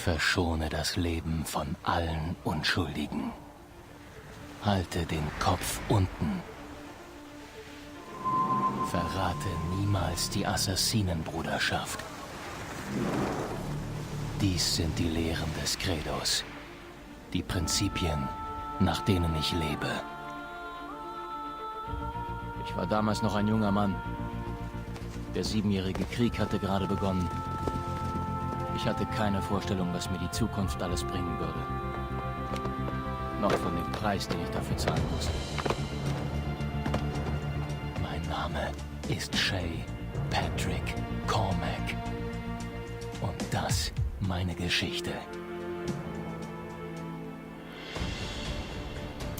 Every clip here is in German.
Verschone das Leben von allen Unschuldigen. Halte den Kopf unten. Verrate niemals die Assassinenbruderschaft. Dies sind die Lehren des Credos. Die Prinzipien, nach denen ich lebe. Ich war damals noch ein junger Mann. Der 7-jährige Krieg hatte gerade begonnen. Ich hatte keine Vorstellung, was mir die Zukunft alles bringen würde. Noch von dem Preis, den ich dafür zahlen musste. Mein Name ist Shay Patrick Cormac. Und das meine Geschichte.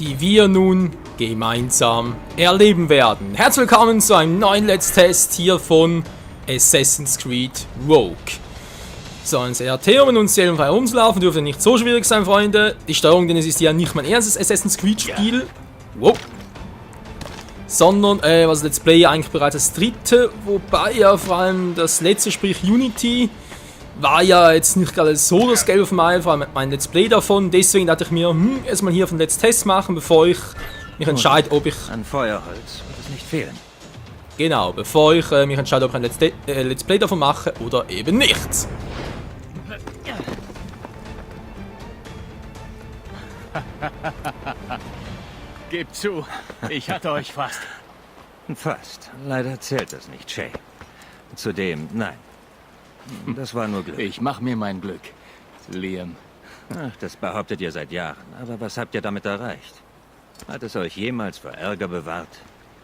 Die wir nun gemeinsam erleben werden. Herzlich willkommen zu einem neuen Let's Test hier von Assassin's Creed Rogue. So, ein CRT, um in uns frei rumzulaufen, dürfte nicht so schwierig sein, Freunde. Die Steuerung, denn es ist ja nicht mein erstes Assassin's Creed Spiel. Wow. Sondern, was Let's Play eigentlich bereits das dritte, wobei ja vor allem das letzte, sprich Unity, war ja jetzt nicht gerade so das Gelbe vom Ei, vor allem mein Let's Play davon. Deswegen dachte ich mir, erstmal hier von Let's Test machen, bevor ich mich entscheide, ob ich... An Feuerholz wird es nicht fehlen. Genau, bevor ich mich entscheide, ob ich ein Let's Play davon mache oder eben nicht. Gebt zu, ich hatte euch fast. Fast. Leider zählt das nicht, Shay. Zudem, nein. Das war nur Glück. Ich mach mir mein Glück, Liam. Ach, das behauptet ihr seit Jahren. Aber was habt ihr damit erreicht? Hat es euch jemals vor Ärger bewahrt?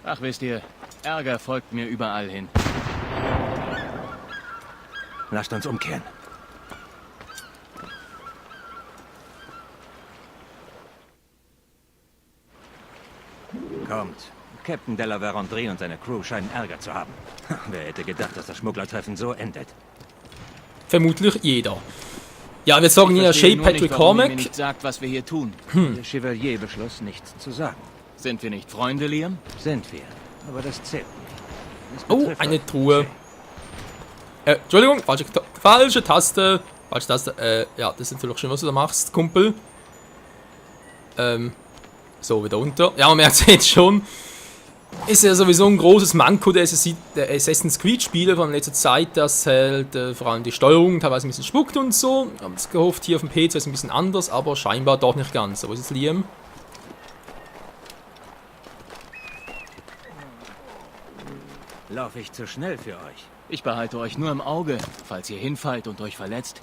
Ach, wisst ihr, Ärger folgt mir überall hin. Lasst uns umkehren. Kommt. Captain de la Vérendrye und seine Crew scheinen Ärger zu haben. Wer hätte gedacht, dass das Schmugglertreffen so endet? Vermutlich jeder. Ja, wir sagen hier Shay Patrick Cormac. Mir nicht sagt, was wir hier tun. Der Chevalier beschloss, nichts zu sagen. Sind wir nicht Freunde, Liam? Sind wir. Aber das zählt nicht. Das Oh, betrifft eine euch, Truhe. Shay. Entschuldigung, falsche Taste. Falsche Taste. Ja, das ist natürlich schön, was du da machst, Kumpel. So, wieder unter. Ja, man merkt es jetzt schon. Ist ja sowieso ein großes Manko der Assassin's Creed Spiele von letzter Zeit, dass halt vor allem die Steuerung teilweise ein bisschen spuckt und so. Ich habe es gehofft, hier auf dem PC ist es ein bisschen anders, aber scheinbar doch nicht ganz. So, wo ist jetzt Liam? Laufe ich zu schnell für euch? Ich behalte euch nur im Auge, falls ihr hinfallt und euch verletzt.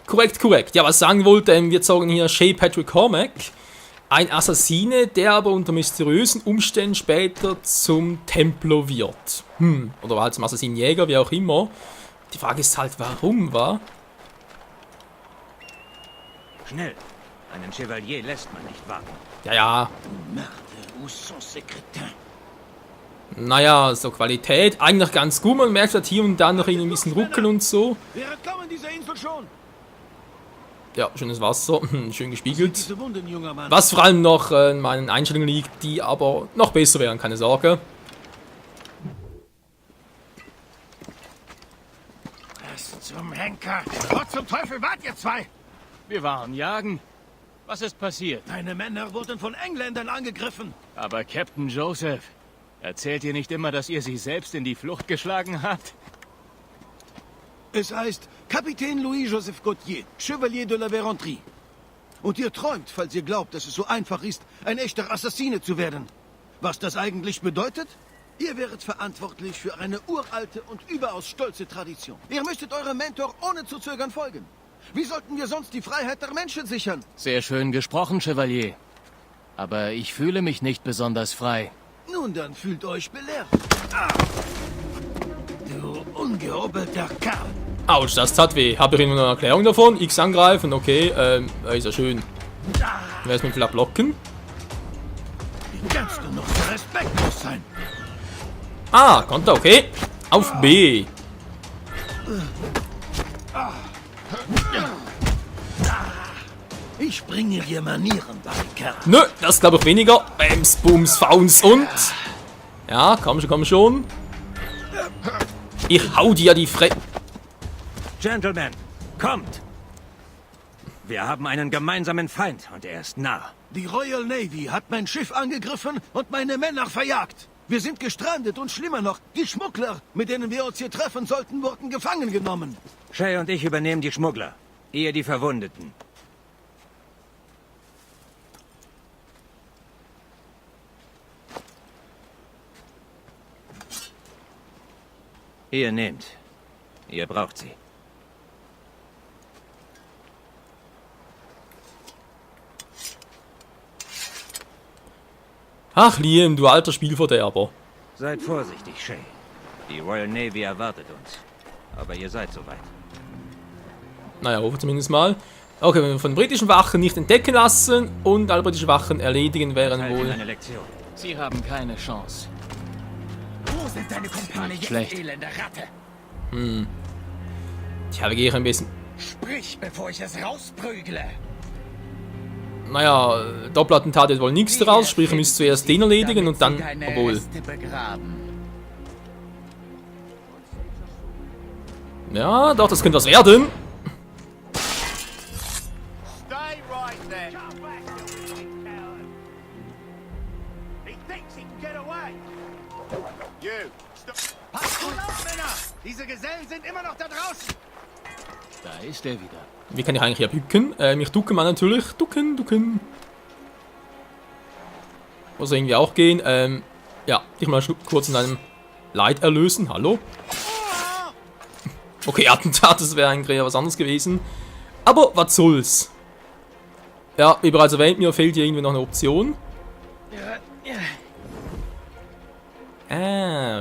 Korrekt, korrekt. Ja, was ich sagen wollte, wir zogen hier Shay Patrick Cormac. Ein Assassine, der aber unter mysteriösen Umständen später zum Templer wird. Oder halt zum Assassinenjäger, wie auch immer. Die Frage ist halt, warum, wa? Schnell. Einen Chevalier lässt man nicht warten. Ja, ja. Naja, so Qualität. Eigentlich ganz gut, man merkt halt hier und da noch irgendwie ein bisschen Ruckeln und so. Wir kommen dieser Insel schon. Ja, schönes Wasser, schön gespiegelt. Diese Wunden, junger Mann. Was vor allem noch in meinen Einstellungen liegt, die aber noch besser wären, keine Sorge. Was zum Henker? Wo zum Teufel wart ihr zwei? Wir waren jagen. Was ist passiert? Deine Männer wurden von Engländern angegriffen. Aber Captain Joseph, erzählt ihr nicht immer, dass ihr sie selbst in die Flucht geschlagen habt? Es heißt Kapitän Louis-Joseph Gauthier, Chevalier de la Vérendrye. Und ihr träumt, falls ihr glaubt, dass es so einfach ist, ein echter Assassine zu werden. Was das eigentlich bedeutet? Ihr wäret verantwortlich für eine uralte und überaus stolze Tradition. Ihr müsstet eurem Mentor ohne zu zögern folgen. Wie sollten wir sonst die Freiheit der Menschen sichern? Sehr schön gesprochen, Chevalier. Aber ich fühle mich nicht besonders frei. Nun dann, fühlt euch belehrt. Ah. Du ungehobelter Kerl. Autsch, das tat weh. Habe ich Ihnen eine Erklärung davon? X angreifen, okay, ist ja schön. Wer ist mit vielleicht blocken? Wie kannst du noch so respektlos sein? Ah, Konter, okay. Auf B. Ich bringe dir Manieren bei, Kerl. Nö, das glaube ich weniger. Bams, Booms, Fauns und... Ja, komm schon, komm schon. Ich hau dir die Gentlemen, kommt! Wir haben einen gemeinsamen Feind und er ist nah. Die Royal Navy hat mein Schiff angegriffen und meine Männer verjagt. Wir sind gestrandet und schlimmer noch, die Schmuggler, mit denen wir uns hier treffen sollten, wurden gefangen genommen. Shay und ich übernehmen die Schmuggler. Ihr die Verwundeten. Ihr nehmt. Ihr braucht sie. Ach, Liam, du alter Spielverderber. Seid vorsichtig, Shay. Die Royal Navy erwartet uns. Aber ihr seid soweit. Naja, hoffe zumindest mal. Okay, wenn wir von britischen Wachen nicht entdecken lassen und alle britischen Wachen erledigen, wären Halt wohl... eine Lektion. Sie haben keine Chance. Wo sind deine Kumpane jetzt, Schlecht. elende Ratte? Tja, wir gehen ein bisschen... Sprich, bevor ich es rausprügle. Naja, Doppelattentat ist wohl nichts daraus, sprich, wir müssen zuerst den erledigen und dann... Obwohl... Ja, doch, das könnte was werden. Stay right there. He thinks he can get away. You, stop. Passt gut auf, Männer! Diese Gesellen sind immer noch da draußen! Da ist er wieder. Wie kann ich eigentlich hier bücken? Mich ducken man natürlich. Ducken. Muss irgendwie auch gehen. Ja, dich mal kurz in einem Leid erlösen. Hallo? Okay, Attentat, das wäre eigentlich was anderes gewesen. Aber was soll's? Ja, wie bereits erwähnt, mir fehlt hier irgendwie noch eine Option.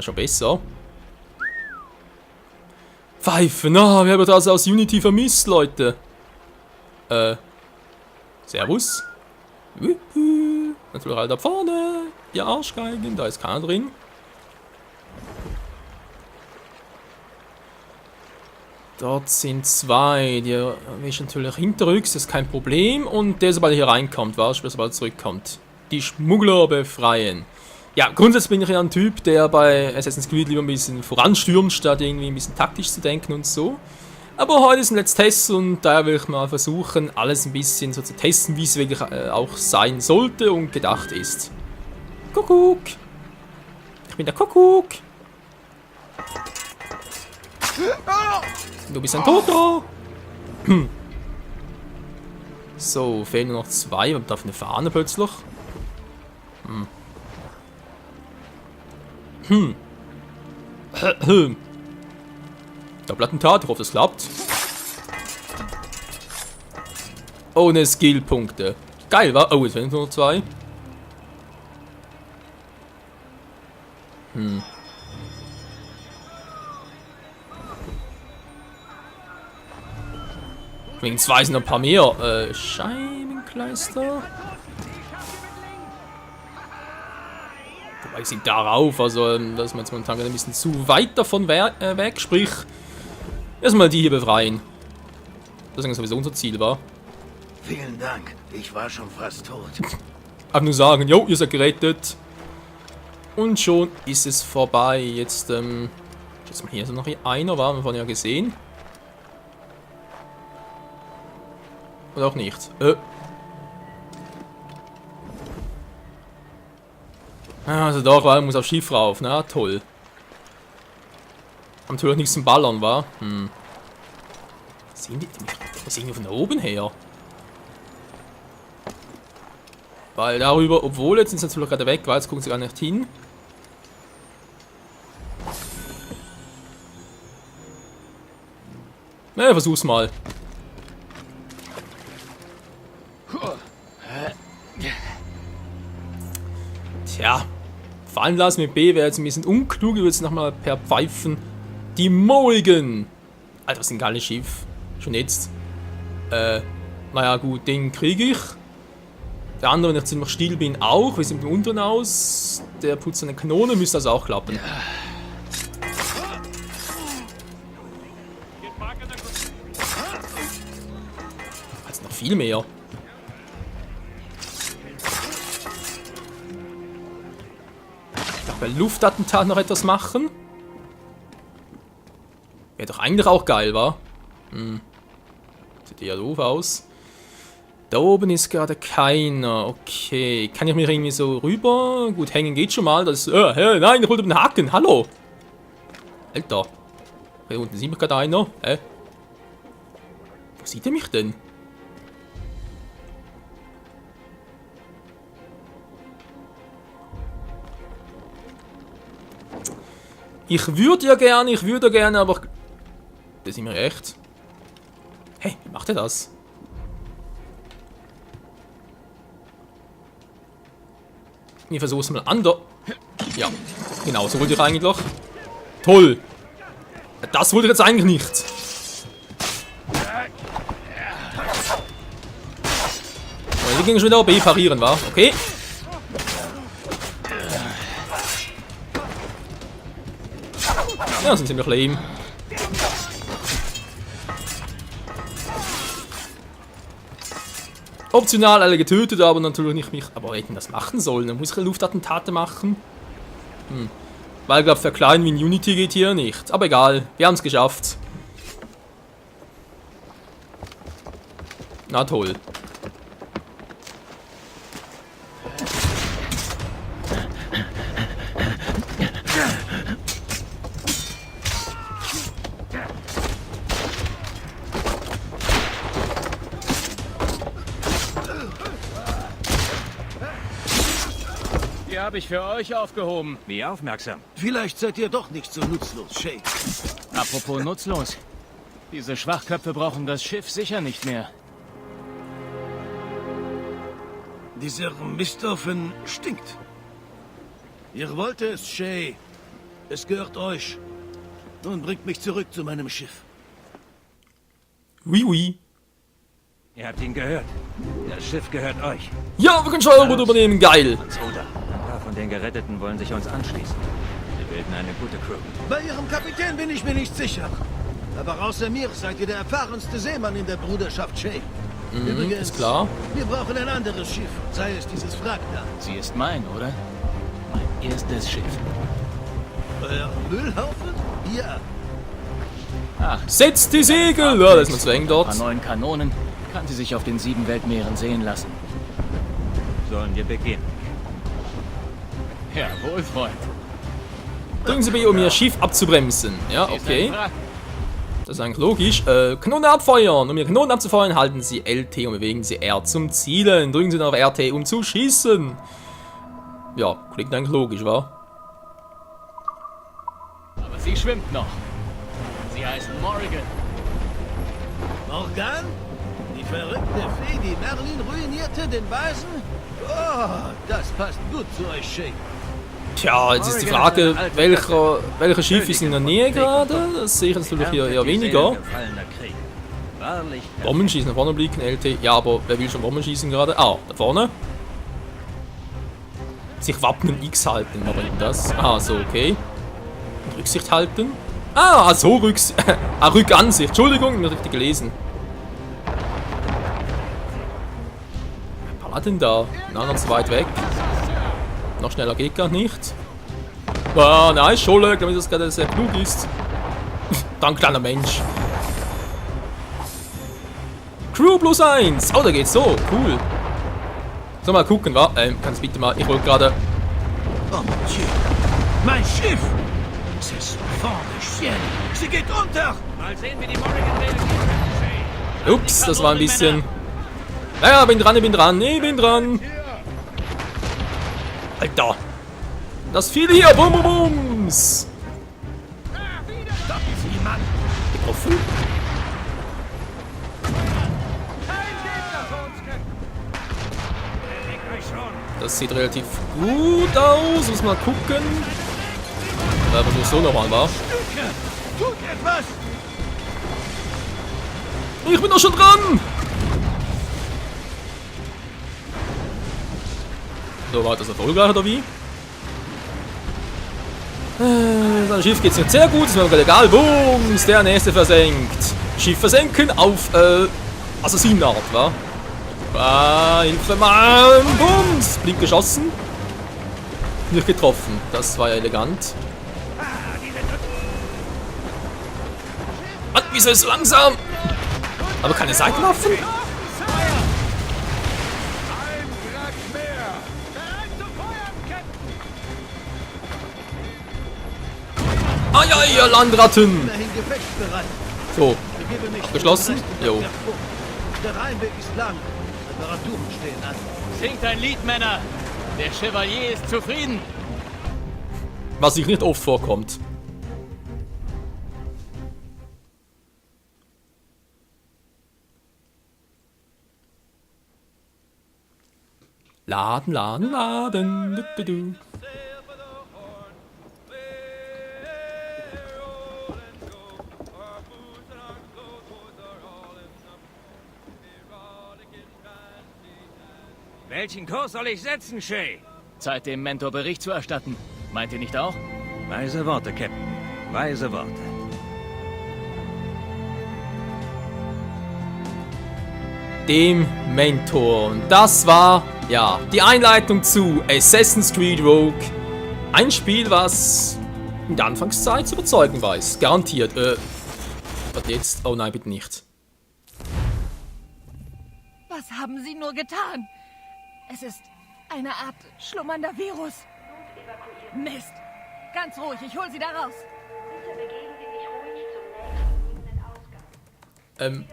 Schon besser. Pfeifen, wir haben das aus Unity vermisst, Leute. Servus. Natürlich halt da vorne. Die Arschgeigen, da ist keiner drin. Dort sind zwei, die ist natürlich hinterrücks, das ist kein Problem. Und der, sobald er hier reinkommt, sobald er zurückkommt. Die Schmuggler befreien. Ja, grundsätzlich bin ich ja ein Typ, der bei Assassin's Creed lieber ein bisschen voranstürmt, statt irgendwie ein bisschen taktisch zu denken und so. Aber heute ist ein Let's Test und daher will ich mal versuchen, alles ein bisschen so zu testen, wie es wirklich auch sein sollte und gedacht ist. Kuckuck! Ich bin der Kuckuck! Du bist ein Toter! So, fehlen nur noch zwei. Man darf eine Fahne plötzlich. Doppelattentat, ich hoffe, das klappt. Ohne Skillpunkte. Geil, wa? Oh, jetzt fehlen nur noch zwei. Wegen zwei sind noch ein paar mehr. Scheibenkleister. Wobei sind darauf, also das ist mir jetzt momentan ein bisschen zu weit davon weg. Sprich, erstmal die hier befreien. Das ist sowieso unser Ziel, war. Vielen Dank. Ich war schon fast tot. Einfach nur sagen, jo, ihr seid gerettet. Und schon ist es vorbei. Jetzt, jetzt mal hier ist noch einer, war wir vorhin ja gesehen. Oder auch nicht. Also doch, weil muss auf Schiff rauf. Na toll. Haben natürlich nichts zum Ballern, war. Sehen die von da oben her? Weil darüber, obwohl jetzt sind sie natürlich gerade weg, weil jetzt gucken sie gar nicht hin. Na, versuch's mal. Tja, fallen lassen mit B wäre jetzt ein bisschen unklug. Ich würde jetzt nochmal per Pfeifen die Mulligan. Alter, was ist ein geiles Schiff. Schon jetzt. Naja, gut, den kriege ich. Der andere, wenn ich ziemlich still bin, auch. Wie sieht mit dem unteren aus? Der putzt eine Kanone, müsste also auch klappen. Jetzt noch viel mehr. Bei Luftattentat noch etwas machen. Wäre doch eigentlich auch geil, wa? Sieht eher doof aus. Da oben ist gerade keiner. Okay. Kann ich mich irgendwie so rüber? Gut, hängen geht schon mal. Das nein, ich wollte den Haken. Hallo. Alter. Hier unten sieht mich gerade einer. Wo sieht er mich denn? Ich würde gerne, aber... Das sind wir echt. Hey, wie macht er das? Wir versuchen es mal anders. Ja, genau, so wollte ich eigentlich. Toll. Das wollte ich jetzt eigentlich nicht. Wir gingen schon wieder B parieren, wa? Okay. Ja, sind ziemlich lame. Optional alle getötet, aber natürlich nicht mich. Aber hätten das machen sollen, dann muss ich Luftattentate machen. Weil, glaube ich, verkleinern wie in Unity geht hier nicht. Aber egal, wir haben es geschafft. Na toll. Die habe ich für euch aufgehoben. Wie aufmerksam. Vielleicht seid ihr doch nicht so nutzlos, Shay. Apropos nutzlos. Diese Schwachköpfe brauchen das Schiff sicher nicht mehr. Dieser Mistoffen stinkt. Ihr wollt es, Shay. Es gehört euch. Nun bringt mich zurück zu meinem Schiff. Oui, oui. Ihr habt ihn gehört. Das Schiff gehört euch. Ja, wir können Steuerboot übernehmen, geil. Ans Ruder. Ein paar von den Geretteten wollen sich uns anschließen. Wir bilden eine gute Crew. Bei Ihrem Kapitän bin ich mir nicht sicher. Aber außer mir seid ihr der erfahrenste Seemann in der Bruderschaft Shay. Übrigens, ist klar. Wir brauchen ein anderes Schiff, sei es dieses Wrack da. Sie ist mein, oder? Mein erstes Schiff. Euer Müllhaufen? Ja. Ach, Setzt die Segel! Ja, das ist noch zu eng ein dort. paar neuen Kanonen kann sie sich auf den 7 Weltmeeren sehen lassen. Sollen wir beginnen? Jawohl, Freund. Drücken Sie B, um Ihr Schiff abzubremsen. Ja, okay. Das ist eigentlich logisch. Kanone abfeuern. Um Ihre Kanonen abzufeuern, halten Sie LT und bewegen Sie R zum Zielen. Drücken Sie dann auf RT, um zu schießen. Ja, klingt eigentlich logisch, wa? Aber sie schwimmt noch. Sie heißt Morrigan. Morgan? Die verrückte Fee, die Merlin ruinierte, den Weisen? Oh, das passt gut zu euch, Shay. Tja, jetzt ist die Frage, welcher Schiff ist in der Nähe gerade? Das sehe ich jetzt natürlich hier eher weniger. Bombenschießen, nach vorne blicken, LT. Ja, aber wer will schon Bombenschießen gerade? Ah, da vorne. Sich wappnen, X halten, aber eben das. Ah, so, okay. Und Rücksicht halten. Ah, so Rückansicht. Entschuldigung, mir richtig gelesen. Was war denn da? Na, noch zu weit weg. Noch schneller geht gar nicht. Ah, nice, Scholle, ich glaube, dass das gerade sehr klug ist. Dank, kleiner Mensch. Crew +1. Oh, da geht's so. Cool. So, mal gucken, wa? Kannst bitte mal. Ich wollte gerade. Oh, mon Dieu. Mein Schiff! C'est vent de chien. Sie geht unter! Mal sehen, wie die Morrigan reagiert. Ups, das war ein bisschen. Ja, bin dran, ich bin dran. Ich bin dran. Alter. Das Vieh hier. Bum, bum, bums. Getroffen. Das sieht relativ gut aus. Muss mal gucken. Ja, was so nochmal war. Tut etwas! Ich bin doch schon dran. So, war das erfolgreich oder wie? Sein Schiff geht's nicht sehr gut, ist mir gerade egal. Bums, der nächste versenkt. Schiff versenken auf Assassinenart, wa? Hilfe, Mann! Bums! Blind geschossen. Nicht getroffen. Das war ja elegant. Mann, wieso ist es so langsam? Aber keine Seitenwaffen? Ai, Landratten! Immerhin gefechtsbereit. So, Begebe mich Abgeschlossen? zur Befestigung Jo. der Flucht. Der Rheinweg ist lang. Reparaturen stehen an. Singt ein Lied, Männer! Der Chevalier ist zufrieden! Was sich nicht oft vorkommt. Laden, laden, laden. Du, du, du. Welchen Kurs soll ich setzen, Shay? Zeit, dem Mentor Bericht zu erstatten. Meint ihr nicht auch? Weise Worte, Captain. Weise Worte. Dem Mentor. Und das war, ja, die Einleitung zu Assassin's Creed Rogue. Ein Spiel, was in der Anfangszeit zu überzeugen weiß. Garantiert. Was jetzt? Oh nein, bitte nicht. Was haben Sie nur getan? Es ist eine Art schlummernder Virus. Mist. Ganz ruhig, ich hol Sie da raus.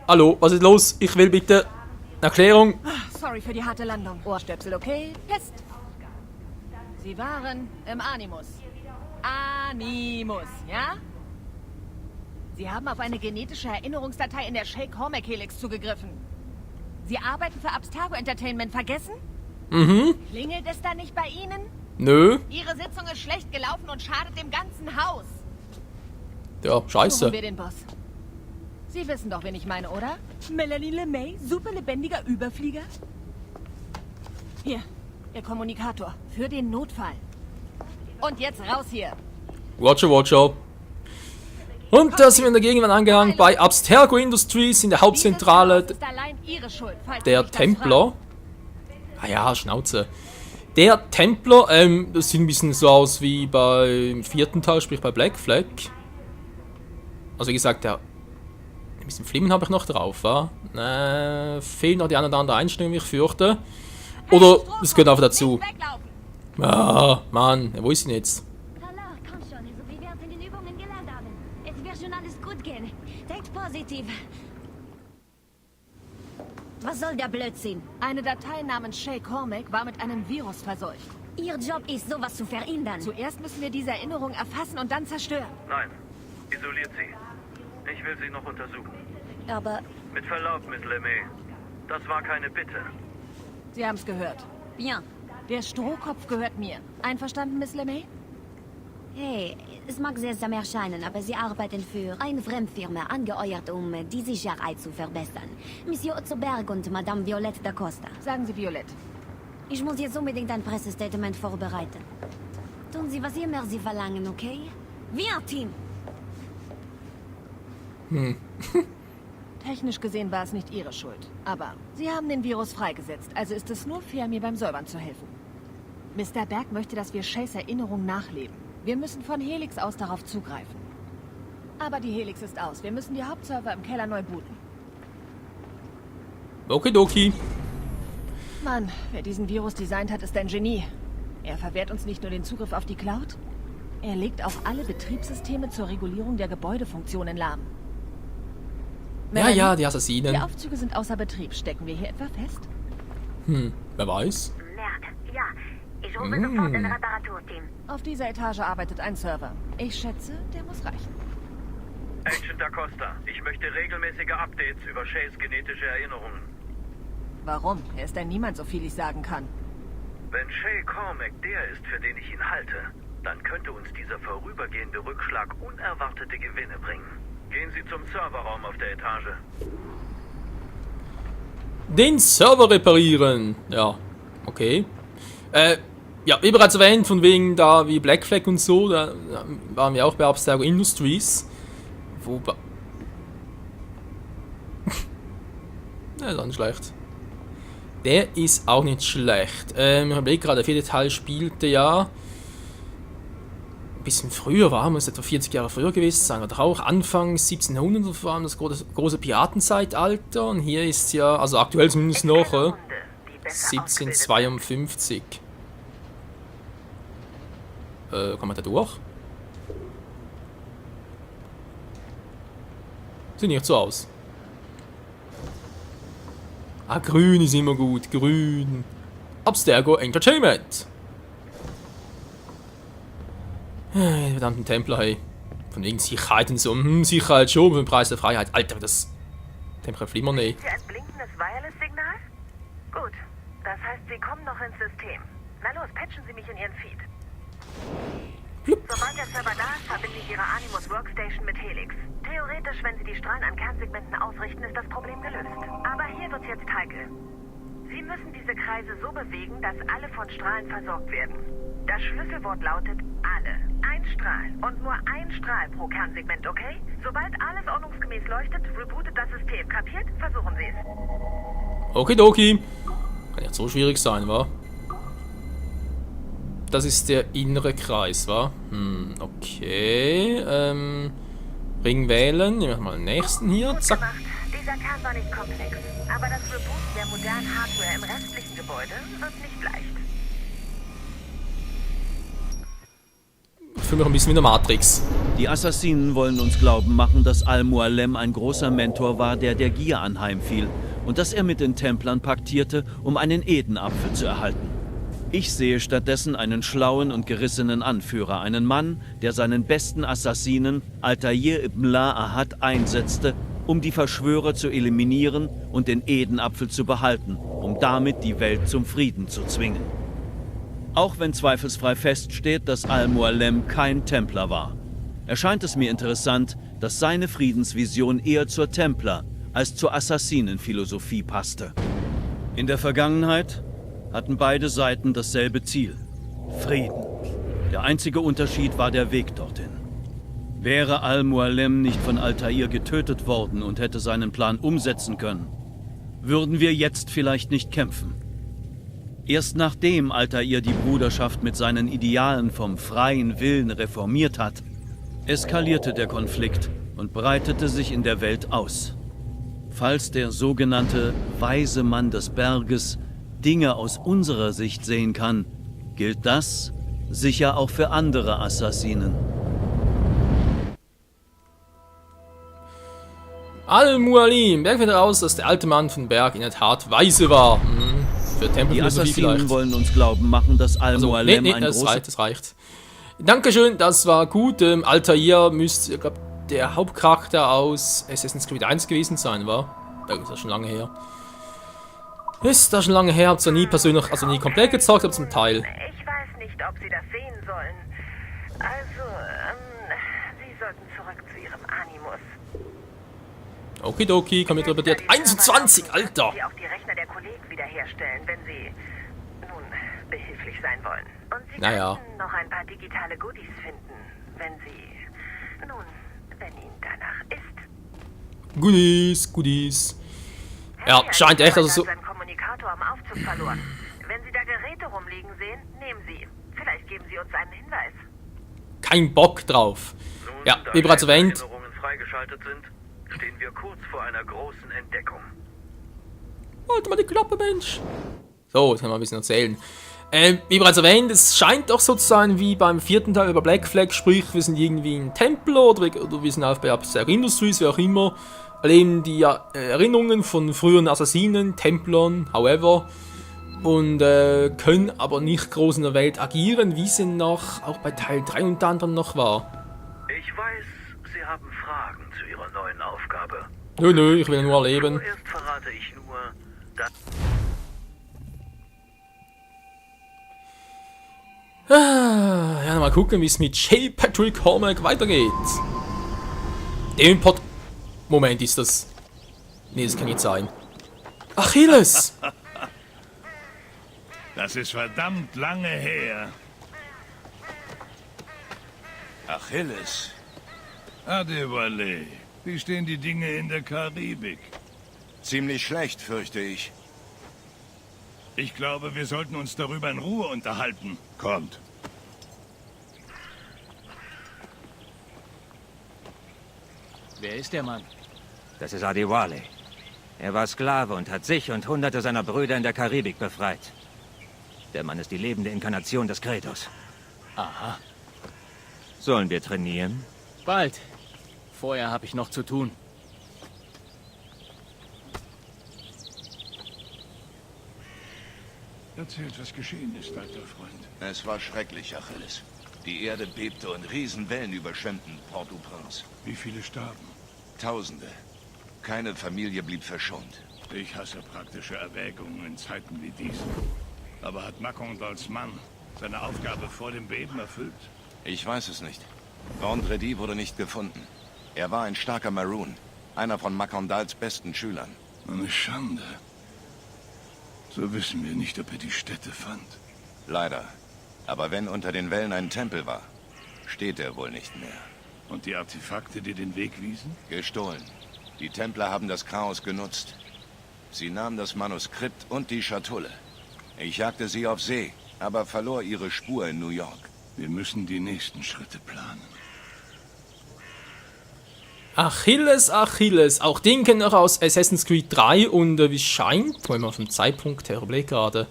Hallo, was ist los? Ich will bitte eine Erklärung. Sorry für die harte Landung. Ohrstöpsel, okay? Test. Sie waren im Animus. Animus, ja? Sie haben auf eine genetische Erinnerungsdatei in der Shay-Cormac-Helix zugegriffen. Sie arbeiten für Abstergo Entertainment, vergessen? Klingelt es da nicht bei Ihnen? Nö. Ihre Sitzung ist schlecht gelaufen und schadet dem ganzen Haus. Ja, scheiße. Suchen wir den Boss. Sie wissen doch, wen ich meine, oder? Melanie LeMay, super lebendiger Überflieger? Hier, Ihr Kommunikator. Für den Notfall. Und jetzt raus hier. Roger, Roger. Und da sind wir in der Gegenwart angehangen bei Abstergo Industries in der Hauptzentrale Dieses Chaos ist allein Ihre Schuld, falls Sie der mich das Templer. Ah ja, Schnauze. Der Templer, das sieht ein bisschen so aus wie beim 4. Teil, sprich bei Black Flag. Also wie gesagt, ein bisschen Flimmen habe ich noch drauf, wa? Fehlen noch die eine oder andere Einstellung, wie ich fürchte. Oder es gehört einfach dazu. Nicht weglaufen. Ah, Mann, wo ist denn jetzt? Allah, komm schon, so wie wir es in den Übungen gelernt haben. Es wird schon alles gut gehen. Denkt positiv. Was soll der Blödsinn? Eine Datei namens Shay-Cormac war mit einem Virus verseucht. Ihr Job ist, sowas zu verhindern. Zuerst müssen wir diese Erinnerung erfassen und dann zerstören. Nein, isoliert sie. Ich will sie noch untersuchen. Aber Mit Verlaub, Miss LeMay. Das war keine Bitte. Sie haben es gehört. bien. Der Strohkopf gehört mir. Einverstanden, Miss LeMay? Hey, es mag seltsam erscheinen, aber Sie arbeiten für eine Fremdfirma, angeheuert, um die Sicherheit zu verbessern. Monsieur Otzoberg und Madame Violette da Costa. Sagen Sie Violette. Ich muss jetzt unbedingt ein Pressestatement vorbereiten. Tun Sie, was immer Sie verlangen, okay? Wir, Team! Technisch gesehen war es nicht Ihre Schuld. Aber Sie haben den Virus freigesetzt, also ist es nur fair, mir beim Säubern zu helfen. Mr. Berg möchte, dass wir Shays Erinnerung nachleben. Wir müssen von Helix aus darauf zugreifen. Aber die Helix ist aus. Wir müssen die Hauptserver im Keller neu booten. Okidoki. Mann, wer diesen Virus designt hat, ist ein Genie. Er verwehrt uns nicht nur den Zugriff auf die Cloud, er legt auch alle Betriebssysteme zur Regulierung der Gebäudefunktionen lahm. Ja, Melanie, ja, die Assassinen. die Aufzüge sind außer Betrieb. Stecken wir hier etwa fest? Wer weiß. Merde, ja. Ich rufe sofort ein Reparaturteam. Auf dieser Etage arbeitet ein Server. Ich schätze, der muss reichen. Agent Da Costa, ich möchte regelmäßige Updates über Shays genetische Erinnerungen. Warum? Er ist ein Niemand, so viel ich sagen kann. Wenn Shay Cormac der ist, für den ich ihn halte, dann könnte uns dieser vorübergehende Rückschlag unerwartete Gewinne bringen. Gehen Sie zum Serverraum auf der Etage. Den Server reparieren. Ja, okay. Ja, wie bereits erwähnt, von wegen da wie Black Flag und so, da waren wir auch bei Abstergo Industries. Wobei... Ja, ist auch nicht schlecht. Der ist auch nicht schlecht. Ich überlege gerade, der 4. Teil spielte ja ein bisschen früher, war es etwa 40 Jahre früher gewesen, sagen wir doch auch, Anfang 1700 war das große Piratenzeitalter und hier ist ja, also aktuell zumindest noch, 1752. Kann man da durch? Sieht nicht so aus. Ah, grün ist immer gut. Grün. Abstergo Entertainment. Die verdammten Templer, hey. Von wegen Sicherheit und so. Sicherheit schon, für den Preis der Freiheit. Alter, das Templer flimmern nicht. Ein blinkendes Wireless-Signal? Gut. Das heißt, Sie kommen noch ins System. Na los, patchen Sie mich in Ihren Feed. Sobald der Server da ist, verbinde ich Ihre Animus Workstation mit Helix. Theoretisch, wenn Sie die Strahlen an Kernsegmenten ausrichten, ist das Problem gelöst. Aber hier wird's jetzt heikel. Sie müssen diese Kreise so bewegen, dass alle von Strahlen versorgt werden. Das Schlüsselwort lautet alle. Ein Strahl und nur ein Strahl pro Kernsegment, okay? Sobald alles ordnungsgemäß leuchtet, rebootet das System. Kapiert? Versuchen Sie es. Okidoki. Kann ja so schwierig sein, wa? Das ist der innere Kreis, wa? Okay. Ring wählen. Nehmen wir mal den nächsten hier. Gut Zack. gemacht. Dieser Kern war nicht komplex. Aber das Rebooten der modernen Hardware im restlichen Gebäude wird nicht leicht. Ich fühle mich ein bisschen wie in der Matrix. Die Assassinen wollen uns glauben machen, dass Al-Mualem ein großer Mentor war, der Gier anheimfiel und dass er mit den Templern paktierte, um einen Edenapfel zu erhalten. Ich sehe stattdessen einen schlauen und gerissenen Anführer, einen Mann, der seinen besten Assassinen, Altair ibn La-Ahad, einsetzte, um die Verschwörer zu eliminieren und den Edenapfel zu behalten, um damit die Welt zum Frieden zu zwingen. Auch wenn zweifelsfrei feststeht, dass Al-Mualem kein Templer war, erscheint es mir interessant, dass seine Friedensvision eher zur Templer- als zur Assassinenphilosophie passte. In der Vergangenheit hatten beide Seiten dasselbe Ziel: Frieden. Der einzige Unterschied war der Weg dorthin. Wäre Al-Mualem nicht von Altair getötet worden und hätte seinen Plan umsetzen können, würden wir jetzt vielleicht nicht kämpfen. Erst nachdem Altair die Bruderschaft mit seinen Idealen vom freien Willen reformiert hat, eskalierte der Konflikt und breitete sich in der Welt aus. Falls der sogenannte weise Mann des Berges Dinge aus unserer Sicht sehen kann, gilt das sicher auch für andere Assassinen. Al-Mualim. Berg findet heraus, dass der alte Mann von Berg in der Tat weise war. Für Die Assassinen vielleicht. wollen uns glauben machen, dass Al-Mualem nee, das reicht. Dankeschön, das war gut. Altair müsste, ich glaube, der Hauptcharakter aus Assassin's Creed 1 gewesen sein, war? Das ist ja schon lange her. Ist das schon lange her, hab's ja nie persönlich, also nie komplett gezockt, aber zum Teil. Ich weiß nicht, ob Sie das sehen sollen. Also, Sie sollten zurück zu Ihrem Animus. Okidoki, kommentiert 21, Alter! Sie auch die Rechner der Kollegen wiederherstellen, wenn Sie, nun, behilflich sein wollen. Und Sie könnten noch ein paar digitale Goodies finden, wenn Sie, nun, wenn Ihnen danach ist. Goodies. Ja, scheint echt, also so... Seinen Kommunikator am Aufzug verloren. Wenn Sie da Geräte rumliegen sehen, nehmen Sie. Vielleicht geben Sie uns einen Hinweis. Kein Bock drauf. Ja, wie bereits erwähnt... Erinnerungen freigeschaltet sind, stehen wir kurz vor einer großen Entdeckung. Halt mal die Klappe, Mensch! So, jetzt können wir ein bisschen erzählen. Wie bereits erwähnt, es scheint doch so zu sein wie beim 4. Teil über Black Flag, sprich, wir sind irgendwie ein Templer oder wir sind auf bei Abstergo Industries, wie auch immer, erleben die Erinnerungen von früheren Assassinen, Templern, however, und können aber nicht groß in der Welt agieren, wie sie noch auch bei Teil 3 unter anderem noch war. Ich weiß, Sie haben Fragen zu Ihrer neuen Aufgabe. Nö, ich will nur erleben. Zuerst verrate ich nur, dass... Ja, mal gucken, wie es mit J. Patrick Cormack weitergeht. Dem Moment ist das. Nee, das kann nicht sein. Achilles! Das ist verdammt lange her. Achilles. Adewale. Wie stehen die Dinge in der Karibik? Ziemlich schlecht, fürchte ich. Ich glaube, wir sollten uns darüber in Ruhe unterhalten. Kommt. Wer ist der Mann? Das ist Adewale. Er war Sklave und hat sich und hunderte seiner Brüder in der Karibik befreit. Der Mann ist die lebende Inkarnation des Kratos. Aha. Sollen wir trainieren? Bald. Vorher habe ich noch zu tun. Erzählt, was geschehen ist, alter Freund. Es war schrecklich, Achilles. Die Erde bebte und Riesenwellen überschwemmten Port-au-Prince. Wie viele starben? Tausende. Keine Familie blieb verschont. Ich hasse praktische Erwägungen in Zeiten wie diesen. Aber hat Macondals Mann seine Aufgabe vor dem Beben erfüllt? Ich weiß es nicht. Vendredi wurde nicht gefunden. Er war ein starker Maroon. Einer von Macondals besten Schülern. Eine Schande. So wissen wir nicht, ob er die Stätte fand. Leider. Aber wenn unter den Wellen ein Tempel war, steht er wohl nicht mehr. Und die Artefakte, die den Weg wiesen? Gestohlen. Die Templer haben das Chaos genutzt. Sie nahmen das Manuskript und die Schatulle. Ich jagte sie auf See, aber verlor ihre Spur in New York. Wir müssen die nächsten Schritte planen. Achilles, Achilles. Auch den kennen wir aus Assassin's Creed 3 und wie es scheint, wenn man vom Zeitpunkt her überlegt gerade,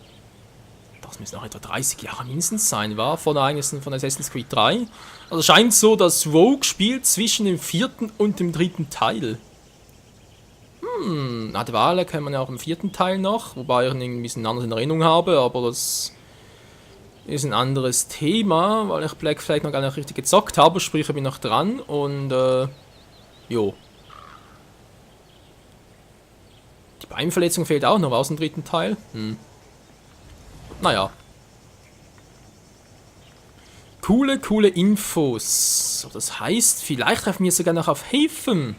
das müssen noch etwa 30 Jahre mindestens sein, war von Ereignissen von Assassin's Creed 3. Also scheint so, dass Rogue spielt zwischen dem 4. und dem 3. Teil. Advale kennt man ja auch im 4. Teil noch, wobei ich ihn ein bisschen anders in Erinnerung habe, aber das ist ein anderes Thema, weil ich Black Flag noch gar nicht richtig gezockt habe, sprich ich bin noch dran und jo. Die Beinverletzung fehlt auch noch aus dem 3. Teil. Naja. Coole Infos. Das heißt, vielleicht treffen wir sogar noch auf Haven.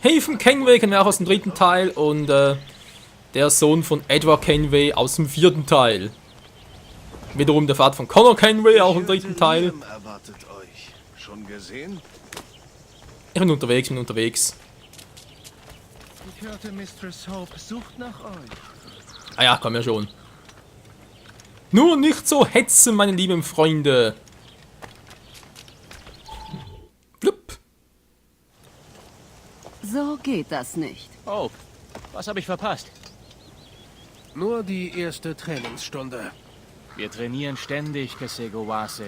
Haven Kenway kennen wir auch aus dem 3. Teil und der Sohn von Edward Kenway aus dem 4. Teil. Wiederum der Vater von Connor Kenway, auch im 3. Teil. Erwartet euch. Schon gesehen? Ich bin unterwegs. Ich hörte, Mistress Hope sucht nach euch. Ah ja, komm ja schon. Nur nicht so hetzen, meine lieben Freunde. Blub. So geht das nicht. Oh, was habe ich verpasst? Nur die erste Trainingsstunde. Wir trainieren ständig, Kesegowase.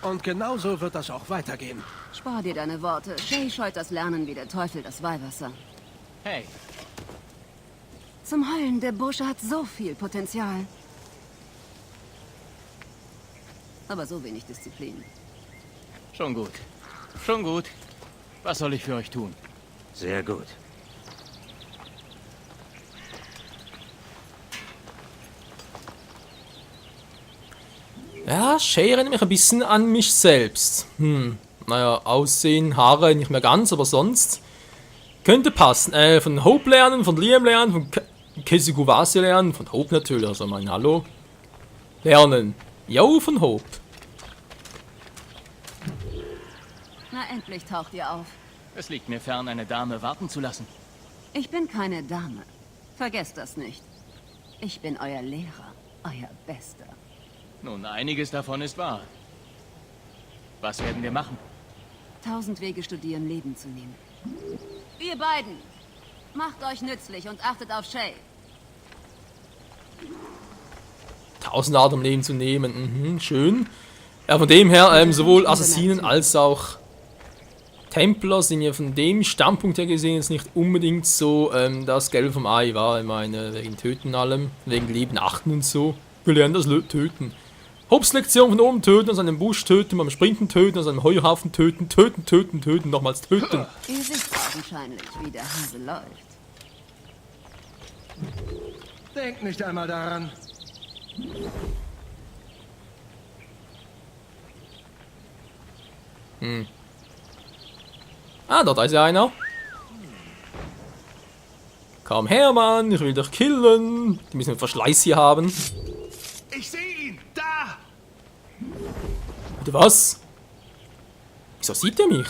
Und genauso wird das auch weitergehen. Spar dir deine Worte. Shay scheut das Lernen wie der Teufel das Weihwasser. Hey, Zum Heulen, der Bursche hat so viel Potenzial. Aber so wenig Disziplin. schon gut. Schon gut. Was soll ich für euch tun? Sehr gut. Ja, Shay erinnert mich ein bisschen an mich selbst. Naja, Aussehen, Haare nicht mehr ganz, aber sonst könnte passen. Von Hope lernen, von Liam lernen, von Kesegowase lernen, von Hope natürlich, also mein Hallo. Lernen. Jo, von Hope. Na, endlich taucht ihr auf. Es liegt mir fern, eine Dame warten zu lassen. Ich bin keine Dame. Vergesst das nicht. Ich bin euer Lehrer, euer Bester. Nun, einiges davon ist wahr. Was werden wir machen? 1000 Wege studieren, Leben zu nehmen. Ihr beiden, macht euch nützlich und achtet auf Shay. 1000 Art um Leben zu nehmen, schön. Ja, von dem her, sowohl Assassinen als auch Templer sind ja von dem Standpunkt her gesehen jetzt nicht unbedingt so das Gelbe vom Ei, war. Ich meine, wegen Töten allem, wegen Leben achten und so. Wir lernen das Töten. Hopes Lektion von oben töten, aus einem Busch töten, beim Sprinten töten, aus einem Heuhaufen töten, töten, nochmals töten. Ihr wisst augenscheinlich, wie der Hase läuft. Denkt nicht einmal daran. Ah, dort ist ja einer. Komm her, Mann, ich will dich killen. Die müssen einen Verschleiß hier haben. Ich sehe ihn! Da! Oder was? Wieso sieht er mich?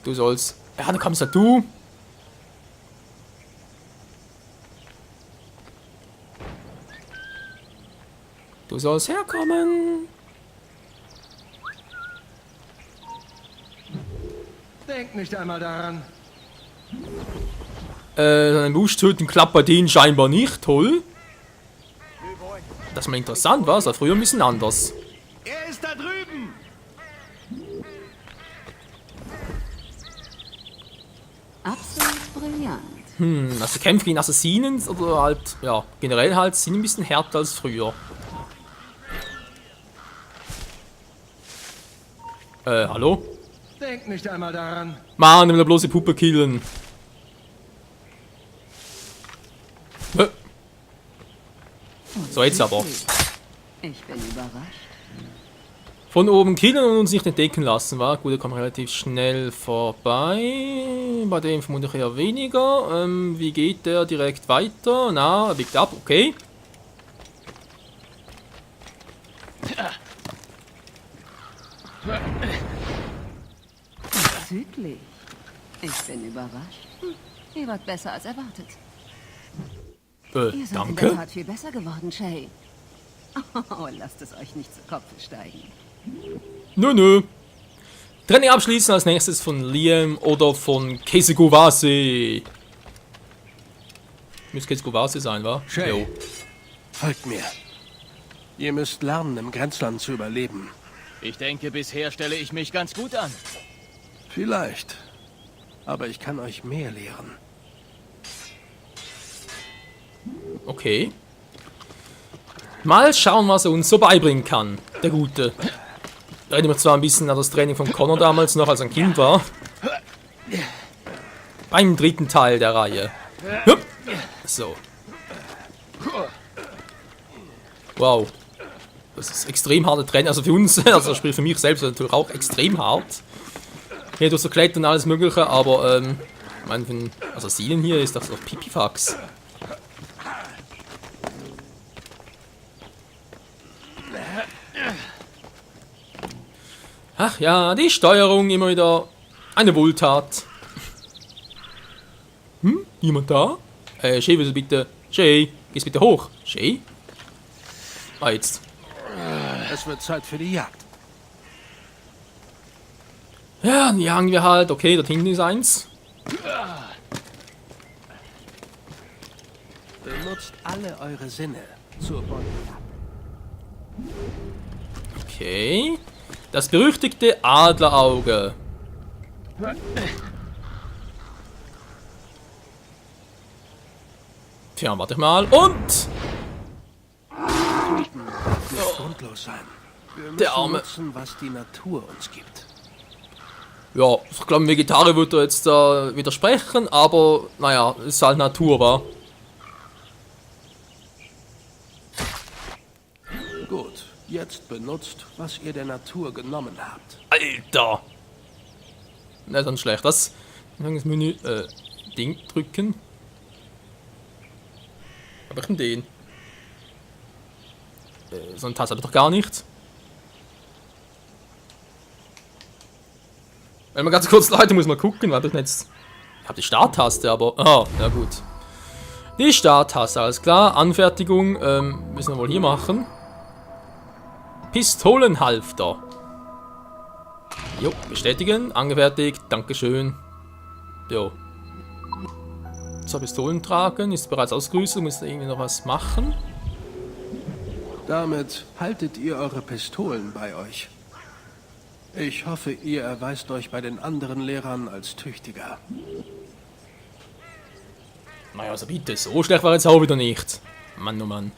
Du sollst... Ja, dann kommst halt du. Du sollst herkommen. Denkt nicht einmal daran. Seinen Busch töten klappt bei denen scheinbar nicht. Toll. Das ist mal interessant, war es? Früher ein bisschen anders. Er ist da drüben! Brillant. Also Kämpfe gegen Assassinen oder halt, ja, generell halt sind ein bisschen härter als früher. Hallo? Denk nicht einmal daran. Mann, ich will bloß die Puppe killen. So, jetzt aber. Ich bin überrascht. Von oben killen und uns nicht entdecken lassen, war gut, da kommen wir relativ schnell vorbei. Bei dem vermutlich eher weniger. Wie geht der direkt weiter? Na, er biegt ab, okay. Südlich. Ich bin überrascht. Ihr wart besser als erwartet. Ihr seid in der Danke. Tat viel besser geworden, Shay. Oh, lasst es euch nicht zu Kopf steigen. Nö. Training abschließen als nächstes von Liam oder von Kesegowase. Müsste Kesegowase sein, wa? Shay. Jo. Folgt mir. Ihr müsst lernen, im Grenzland zu überleben. Ich denke, bisher stelle ich mich ganz gut an. Vielleicht. Aber ich kann euch mehr lehren. Okay. Mal schauen, was er uns so beibringen kann. Der Gute. Erinnert mich zwar ein bisschen an das Training von Connor damals noch, als er ein Kind war. Beim dritten Teil der Reihe. So. Wow. Das ist extrem harte Training. Also für uns, also sprich für mich selbst natürlich auch extrem hart. Hier durch so Klettern und alles mögliche, aber ich meine, für einen Assassinen hier ist das doch Pipifax. Ach ja, die Steuerung immer wieder eine Wohltat. Niemand da? Shay, willst du bitte... Shay, gehst bitte hoch. Shay? Ah, jetzt. Es wird Zeit für die Jagd. Ja, dann jagen wir halt. Okay, dort hinten ist eins. Benutzt alle eure Sinne zur Beute. Okay. Das berüchtigte Adlerauge. Tja, warte ich mal. Und... Nicht grundlos sein. Wir müssen Der Arme. nutzen, was die Natur uns gibt. Ja, ich glaube, ein Vegetarier würde jetzt widersprechen, aber naja, ist halt Natur, wa? Gut, jetzt benutzt, was ihr der Natur genommen habt. Alter! Na, dann schlecht. Das Menü, Ding drücken. Hab ich denn den? So eine Tasse habe ich doch gar nicht. Wenn man ganz kurz, Leute, muss mal gucken, weil ich jetzt... Ich habe die Starttaste, aber... Ah, ja gut. Die Starttaste, alles klar. Anfertigung, müssen wir wohl hier machen. Pistolenhalfter. Jo, bestätigen, angefertigt, dankeschön. Jo. So, Pistolen tragen, ist bereits ausgerüstet, muss irgendwie noch was machen. Damit haltet ihr eure Pistolen bei euch. Ich hoffe, ihr erweist euch bei den anderen Lehrern als tüchtiger. Naja, also bitte, so schlecht war jetzt auch wieder nicht. Mann, oh Mann.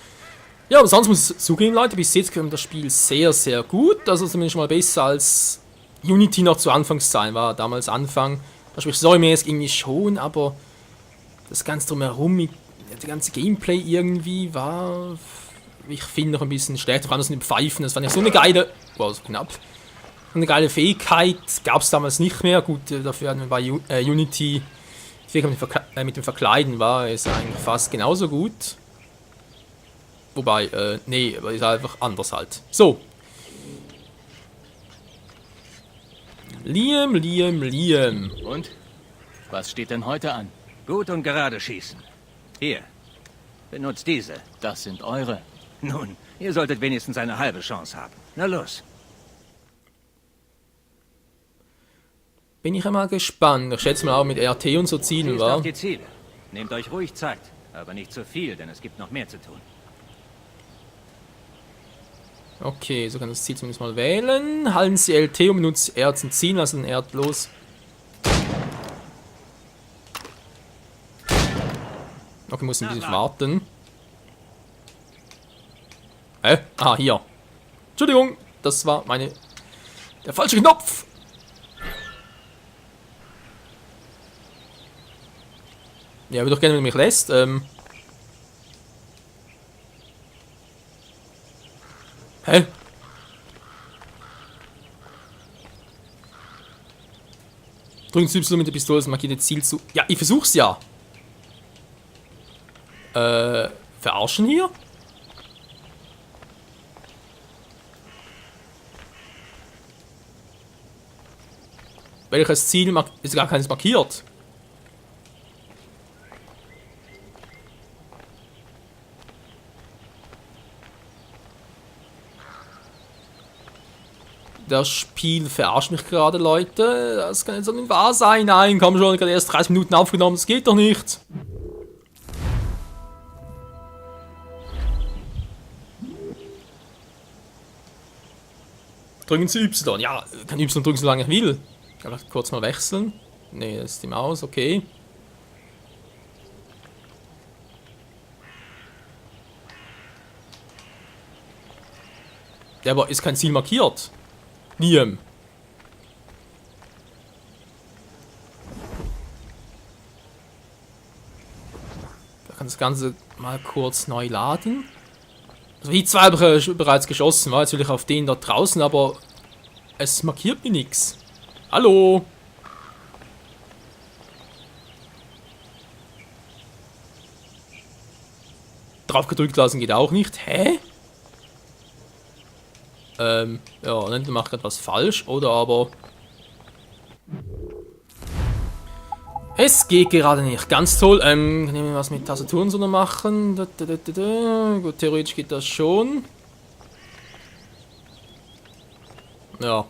Ja, aber sonst muss ich zugeben, Leute, bis jetzt kommt das Spiel sehr, sehr gut. Also zumindest mal besser als Unity noch zu Anfangszeit war. Damals Anfang. Sprich, storymäßig irgendwie schon, aber das Ganze drumherum, mit der ganze Gameplay irgendwie war, ich finde, noch ein bisschen schlechter. Vor allem das mit dem Pfeifen, das fand ich so eine geile, wow, so knapp. Eine geile Fähigkeit gab es damals nicht mehr. Gut, dafür hatten wir bei Unity die Fähigkeit mit dem Verkleiden war es eigentlich fast genauso gut. Wobei, nee, aber ist einfach anders halt. So. Liam. Und? Was steht denn heute an? Gut und gerade schießen. Hier. Benutzt diese. Das sind eure. Nun, ihr solltet wenigstens eine halbe Chance haben. Na los. Bin ich einmal gespannt. Ich schätze mal auch mit RT und so ziehen, Schießt wa? auf die Ziele. Nehmt euch ruhig Zeit. Aber nicht zu viel, denn es gibt noch mehr zu tun. Okay, so kann das Ziel zumindest mal wählen. Halten Sie LT und benutzt R zum Ziehen, also den R bloß. Okay, muss ein bisschen warten. Ah, hier. Entschuldigung, das war der falsche Knopf. Ja, würde doch gerne, wenn du mich lässt. Hä? Drücken Sie Y mit der Pistole, das markierte Ziel zu... Ja, ich versuch's ja. Verarschen hier? Welches Ziel ist gar keines markiert? Das Spiel verarscht mich gerade, Leute. Das kann jetzt doch nicht wahr sein. Nein, komm schon, ich habe erst 30 Minuten aufgenommen. Das geht doch nicht. Drücken Sie Y. Ja, kann Y drücken, solange ich will. Ich kann kurz mal wechseln. Ne, das ist die Maus, okay. Ja, aber ist kein Ziel markiert. Niem. Da kann das Ganze mal kurz neu laden. Also die zwei habe ich bereits geschossen, war jetzt will ich auf den da draußen, aber es markiert mir nichts. Hallo? Drauf gedrückt lassen geht auch nicht. Hä? Ja, entweder macht etwas falsch oder aber... Es geht gerade nicht ganz toll. Kann ich was mit Tastaturen so noch machen? Gut, theoretisch geht das schon. Ja.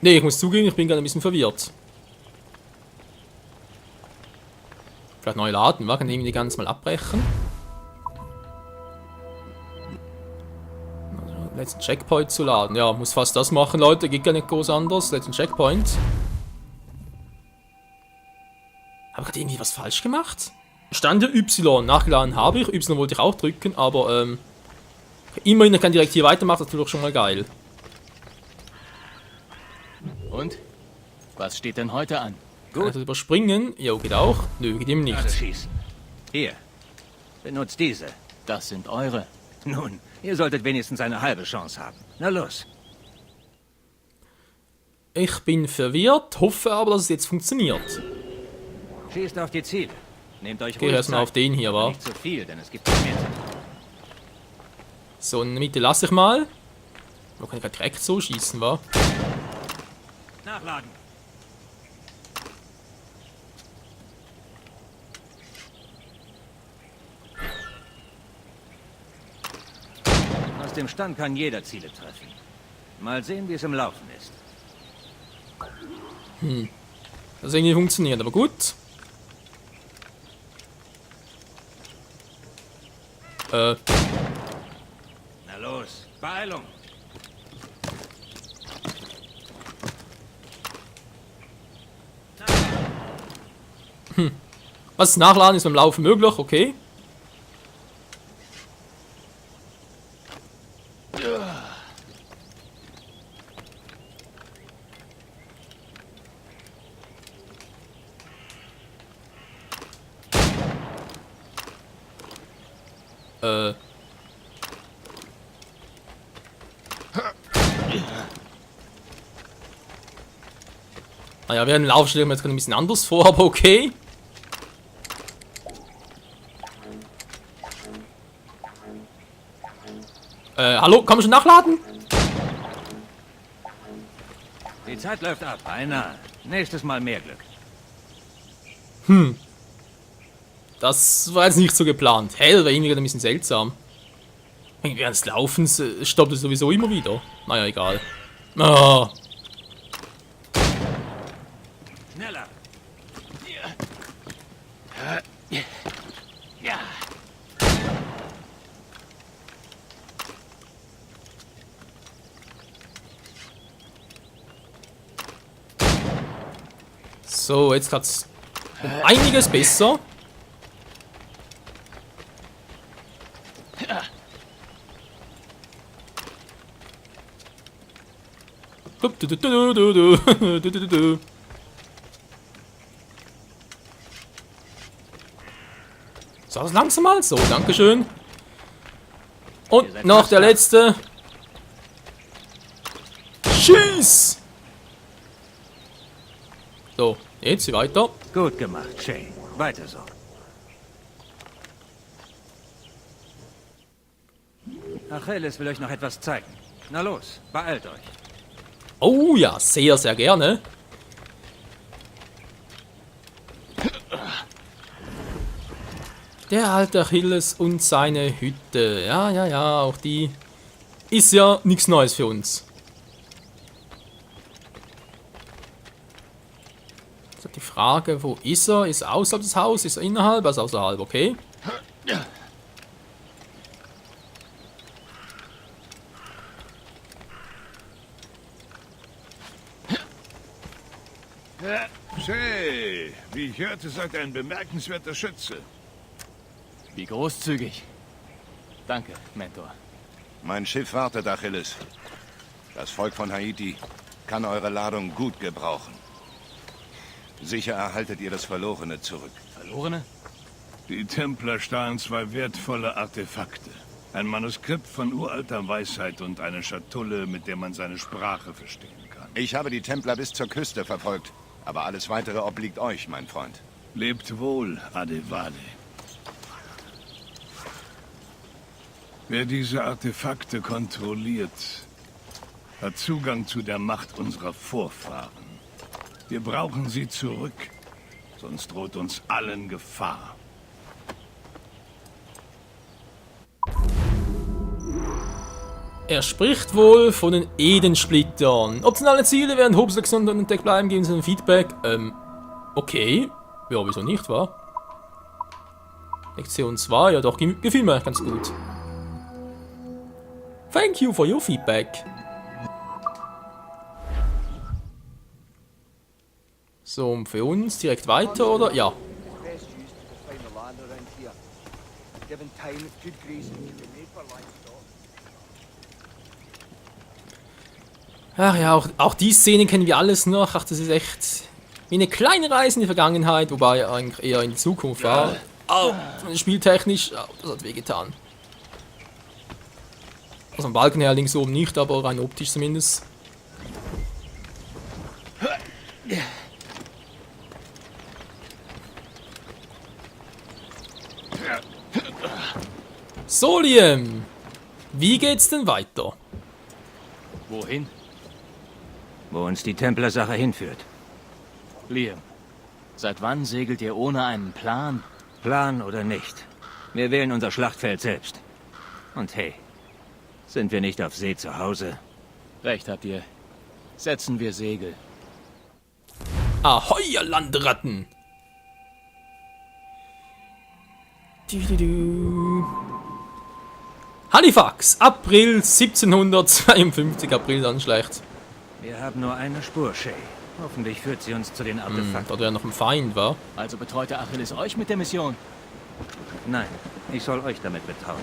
Nee, ich muss zugeben, ich bin gerade ein bisschen verwirrt. Vielleicht neu laden, wa? Kann ich die ganz mal abbrechen? Letzten Checkpoint zu laden. Ja, muss fast das machen, Leute. Geht gar nicht groß anders. Letzten Checkpoint. Habe ich gerade irgendwie was falsch gemacht? Stand ja Y. Nachgeladen habe ich. Y wollte ich auch drücken, aber immerhin, ich kann direkt hier weitermachen. Das ist doch schon mal geil. Und? Was steht denn heute an? Gut. Kann ich das überspringen? Jo, geht auch. Nö, geht eben nicht. Gerade schießen. Hier. Benutzt diese. Das sind eure. Nun, ihr solltet wenigstens eine halbe Chance haben. Na los. Ich bin verwirrt, hoffe aber, dass es jetzt funktioniert. Schießt auf die Ziele. Nehmt euch Geh erstmal auf den hier, wa? Nicht zu viel, denn es gibt mehr. So, in der Mitte lasse ich mal. Da kann ich direkt so schießen, wa? Nachladen. Aus dem Stand kann jeder Ziele treffen. Mal sehen, wie es im Laufen ist. Das irgendwie funktioniert, aber gut. Na los, Beeilung. Was Nachladen ist beim Laufen möglich, okay. Naja, während dem Lauf stelle ich mir jetzt gerade ein bisschen anders vor, aber okay. Hallo, kann man schon nachladen? Die Zeit läuft ab, beinahe. Nächstes Mal mehr Glück. Das war jetzt nicht so geplant. Hey, das war irgendwie gerade ein bisschen seltsam. Während des Laufens stoppt es sowieso immer wieder. Naja, egal. Ah. Schneller. Ja. So, jetzt hat's um einiges besser. So, das langsam mal. So, dankeschön. Und noch der letzte. Schieß! So, jetzt weiter. Gut gemacht, Shay. Weiter so. Achilles will euch noch etwas zeigen. Na los, beeilt euch. Oh ja, sehr, sehr gerne. Der alte Achilles und seine Hütte. Ja, ja, ja, auch die ist ja nichts Neues für uns. So, die Frage, wo ist er? Ist er außerhalb des Hauses? Ist er innerhalb? Also außerhalb, okay. Shay, wie ich hörte, seid ihr ein bemerkenswerter Schütze. Wie großzügig. Danke, Mentor. Mein Schiff wartet, Achilles. Das Volk von Haiti kann eure Ladung gut gebrauchen. Sicher erhaltet ihr das Verlorene zurück. Verlorene? Die Templer stahlen 2 wertvolle Artefakte. Ein Manuskript von uralter Weisheit und eine Schatulle, mit der man seine Sprache verstehen kann. Ich habe die Templer bis zur Küste verfolgt, aber alles Weitere obliegt euch, mein Freund. Lebt wohl, Adewale. Wer diese Artefakte kontrolliert, hat Zugang zu der Macht unserer Vorfahren. Wir brauchen sie zurück, sonst droht uns allen Gefahr. Er spricht wohl von den Edensplittern. Optionale Ziele werden Hobslex entdeckt bleiben, geben Sie ein Feedback. Okay. Ja, wieso nicht, wa? Lektion 2, ja doch, gefiel mir ganz gut. Thank you for your feedback. So, und für uns direkt weiter, oder? Ja. Ach ja, auch die Szene kennen wir alles noch. Ach, das ist echt wie eine kleine Reise in die Vergangenheit, wobei eigentlich eher in die Zukunft war. Au, spieltechnisch, das hat wehgetan. Also am Balken her links oben nicht, aber rein optisch zumindest. So, Liam, wie geht's denn weiter? Wohin? Wo uns die Templersache hinführt. Liam, seit wann segelt ihr ohne einen Plan? Plan oder nicht. Wir wählen unser Schlachtfeld selbst. Und hey, sind wir nicht auf See zu Hause? Recht habt ihr. Setzen wir Segel. Ahoi, ihr Landratten! Halifax, April 1752, April dann schlecht. Wir haben nur eine Spur, Shay. Hoffentlich führt sie uns zu den Artefakten. Da er noch ein Feind war. Also betreute Achilles euch mit der Mission? Nein, ich soll euch damit betrauen.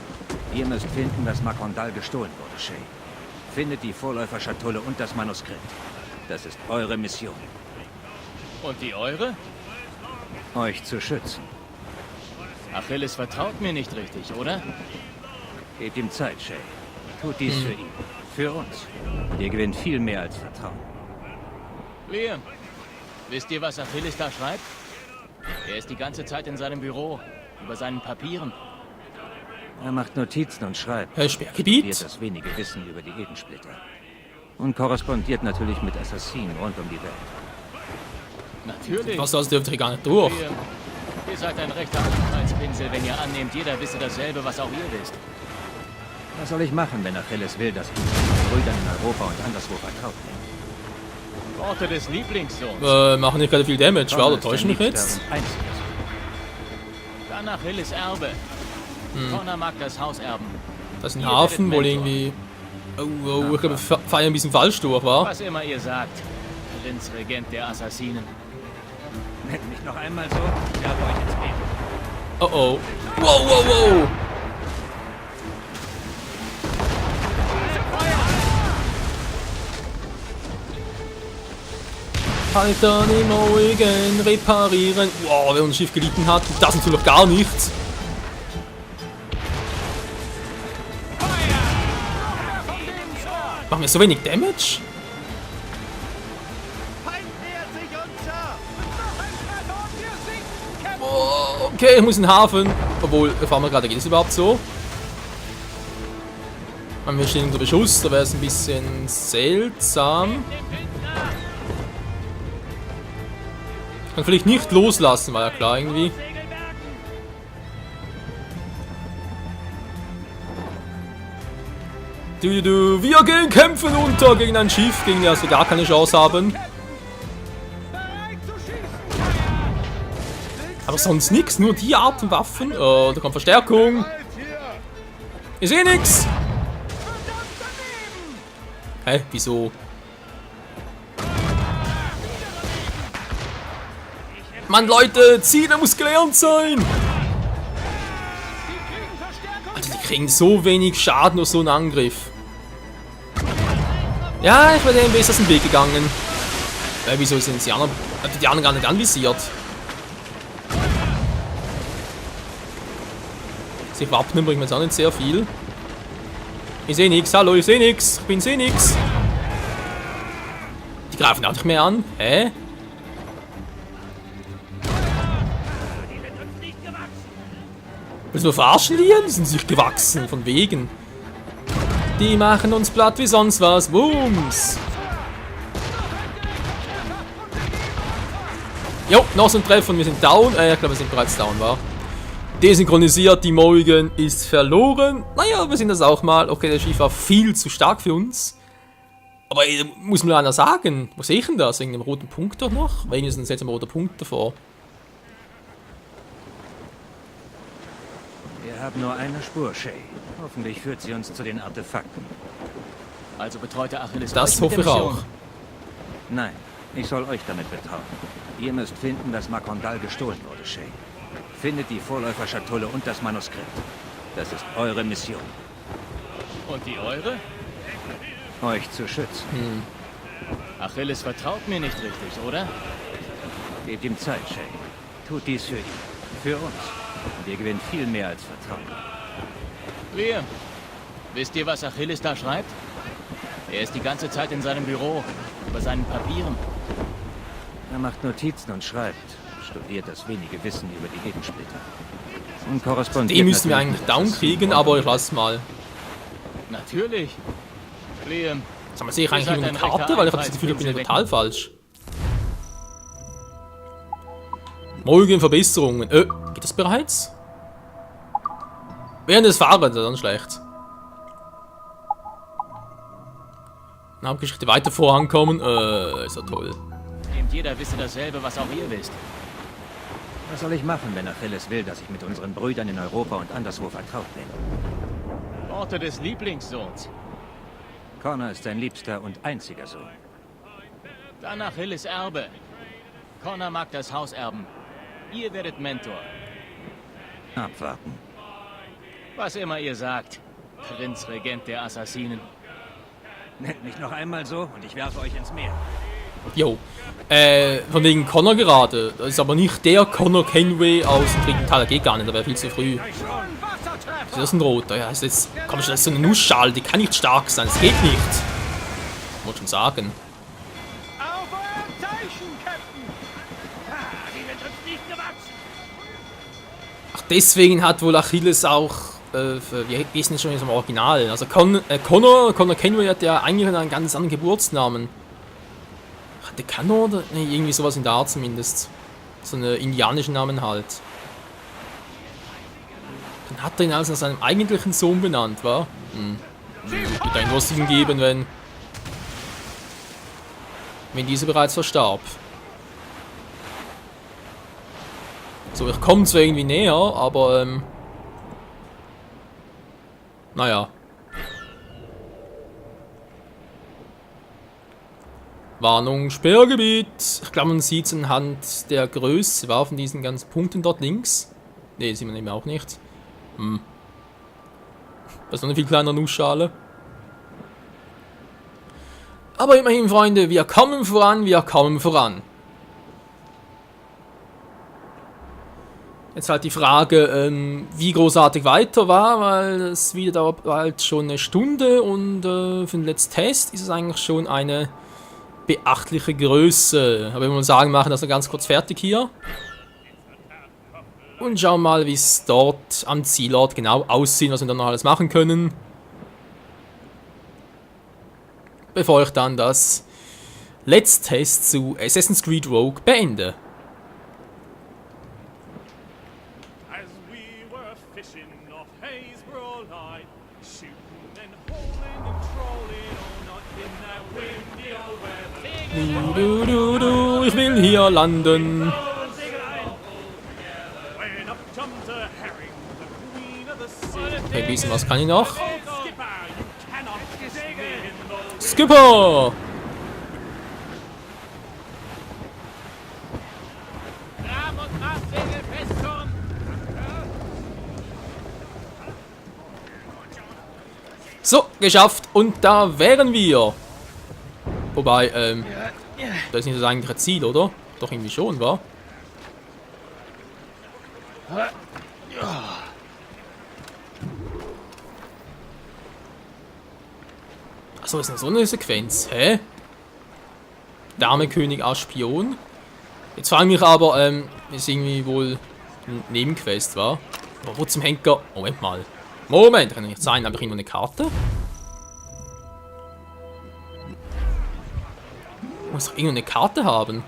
Ihr müsst finden, dass Makondal gestohlen wurde, Shay. Findet die Vorläuferschatulle und das Manuskript. Das ist eure Mission. Und die eure? Euch zu schützen. Achilles vertraut mir nicht richtig, oder? Gebt ihm Zeit, Shay. Tut dies für ihn. Für uns. Ihr gewinnt viel mehr als Vertrauen. Liam, wisst ihr, was Achilles da schreibt? Er ist die ganze Zeit in seinem Büro, über seinen Papieren. Er macht Notizen und schreibt. Sperrgebiet? Studiert das wenige Wissen über die Edensplitter. Und korrespondiert natürlich mit Assassinen rund um die Welt. Natürlich. Was das dürfte ich gar nicht durch. Liam, ihr seid ein rechter Anhaltspinsel, wenn ihr annehmt, jeder wisse dasselbe, was auch ihr wisst. Was soll ich machen, wenn Achilles will, dass ich meinen Brüdern in Europa und anderswo vertraut bin? Worte des Lieblingssohns. Machen nicht gerade viel Damage, war oder täuschen mich jetzt? Dann Achilles Erbe. Connor mag das Haus erben. Das ist ein Hafen, wohl irgendwie... Oh, ich glaube, feiern ein bisschen falsch durch, war. Was immer ihr sagt. Prinzregent der Assassinen. Nennt mich noch einmal so, ich werfe euch ins Leben. Oh oh. Wow, wow, wow. Halt an die Morgen reparieren. Wow, wer unser Schiff gelitten hat, das natürlich gar nichts. Machen wir so wenig Damage? Oh, okay, ich muss in den Hafen. Obwohl, fahren wir gerade, geht es überhaupt so? Wenn wir stehen unter Beschuss, da wäre es ein bisschen seltsam. Ich kann vielleicht nicht loslassen, war ja klar irgendwie. Wir gehen kämpfen unter gegen ein Schiff, gegen das wir gar keine Chance haben. Aber sonst nichts, nur die Art von Waffen. Oh, da kommt Verstärkung. Ich sehe nichts. Hä, wieso? Mann, Leute, Ziele muss gelernt sein. Alter, die kriegen so wenig Schaden durch so einen Angriff. Ja, ich wäre dem besser aus dem Weg gegangen. Wieso sind die anderen gar nicht anvisiert? Sich wappnen bringt mir jetzt auch nicht sehr viel. Ich sehe nichts, hallo, ich sehe nichts, ich sehe nichts. Die greifen auch nicht mehr an. Hä? Willst du verarschen, Lian? Die sind sich gewachsen, von wegen. Die machen uns platt wie sonst was. Booms. Jo, noch so ein Treffer und wir sind down. Ich glaube, wir sind bereits down, war. Desynchronisiert, die Morgan ist verloren. Naja, wir sind das auch mal. Okay, der Schiff war viel zu stark für uns. Aber muss mir einer sagen, wo sehe ich denn das? Wegen dem roten Punkt doch noch? Weil irgendwie ist ein seltsamer roter Punkt davor. Wir haben nur eine Spur, Shay. Hoffentlich führt sie uns zu den Artefakten. Also betreute Achilles das hoffe ich auch. Nein, ich soll euch damit betrauen. Ihr müsst finden, dass Makondal gestohlen wurde, Shay. Findet die Vorläuferschatulle und das Manuskript. Das ist eure Mission. Und die eure? Euch zu schützen. Achilles vertraut mir nicht richtig, oder? Gebt ihm Zeit, Shay. Tut dies für ihn. Für uns. Und ihr gewinnt viel mehr als Vertrauen. Liam, wisst ihr, was Achilles da schreibt? Er ist die ganze Zeit in seinem Büro, über seinen Papieren. Er macht Notizen und schreibt. Studiert das wenige Wissen über die Edensplitter. Und korrespondiert. Den müssen wir eigentlich down kriegen, aber ich lass mal. Natürlich. Liam. Sag mal, sehe ich eigentlich nur eine Karte, weil ich habe das Gefühl, ich bin ja total falsch. Morgen Verbesserungen. Geht das bereits? Während des Fahrens, dann schlecht. Hauptgeschichte weiter vorankommen. Ist ja toll. Nehmt jeder wisse dasselbe, was auch ihr wisst. Was soll ich machen, wenn Achilles will, dass ich mit unseren Brüdern in Europa und anderswo vertraut bin? Worte des Lieblingssohns. Connor ist sein liebster und einziger Sohn. Dann Achilles Erbe. Connor mag das Haus erben. Ihr werdet Mentor. Abwarten. Was immer ihr sagt. Prinzregent der Assassinen. Nennt mich noch einmal so und ich werfe euch ins Meer. Jo. Von wegen Connor gerade. Das ist aber nicht der Connor Kenway aus dem dritten Teil. Der geht gar nicht, der wäre viel zu früh. Das ist ein roter. Ja, ist jetzt. Komm schon, das ist so eine Nussschale, die kann nicht stark sein. Das geht nicht. Wollte schon sagen. Auf euer Zeichen, Captain! Die wird uns nicht gewachsen! Ach, deswegen hat wohl Achilles auch. Wie ist denn schon in so einem Original? Also Connor Kenway hat ja eigentlich einen ganz anderen Geburtsnamen. Hatte Connor oder? Nee, irgendwie sowas in der Art zumindest. So einen indianischen Namen halt. Dann hat er ihn also nach seinem eigentlichen Sohn benannt, wa? Wird ein was ihm geben, wenn dieser bereits verstarb. So, ich komme zwar irgendwie näher, aber naja. Warnung, Sperrgebiet. Ich glaube, man sieht es anhand der Größe, war von diesen ganzen Punkten dort links. Ne, sieht man eben auch nicht. Das ist noch eine viel kleinere Nussschale. Aber immerhin, Freunde, wir kommen voran, wir kommen voran. Jetzt halt die Frage, wie großartig weiter war, weil es wieder dauert bald schon eine Stunde und für den Let's Test ist es eigentlich schon eine beachtliche Größe. Aber ich würde mal sagen, machen das noch ganz kurz fertig hier. Und schauen mal, wie es dort am Zielort genau aussieht, was wir dann noch alles machen können. Bevor ich dann das Let's Test zu Assassin's Creed Rogue beende. Ich will hier landen. Okay, ein bisschen was kann ich noch. Skipper! So, geschafft. Und da wären wir. Wobei, das ist nicht das eigentliche Ziel, oder? Doch irgendwie schon, wa? Achso, ist noch so eine Sequenz, hä? Damenkönig als Spion. Jetzt frage ich mich aber, ist irgendwie wohl eine Nebenquest, wa? Aber wo zum Henker? Moment mal. Moment, kann nicht sein, habe ich irgendwo eine Karte? Muss doch irgendwo eine Karte haben.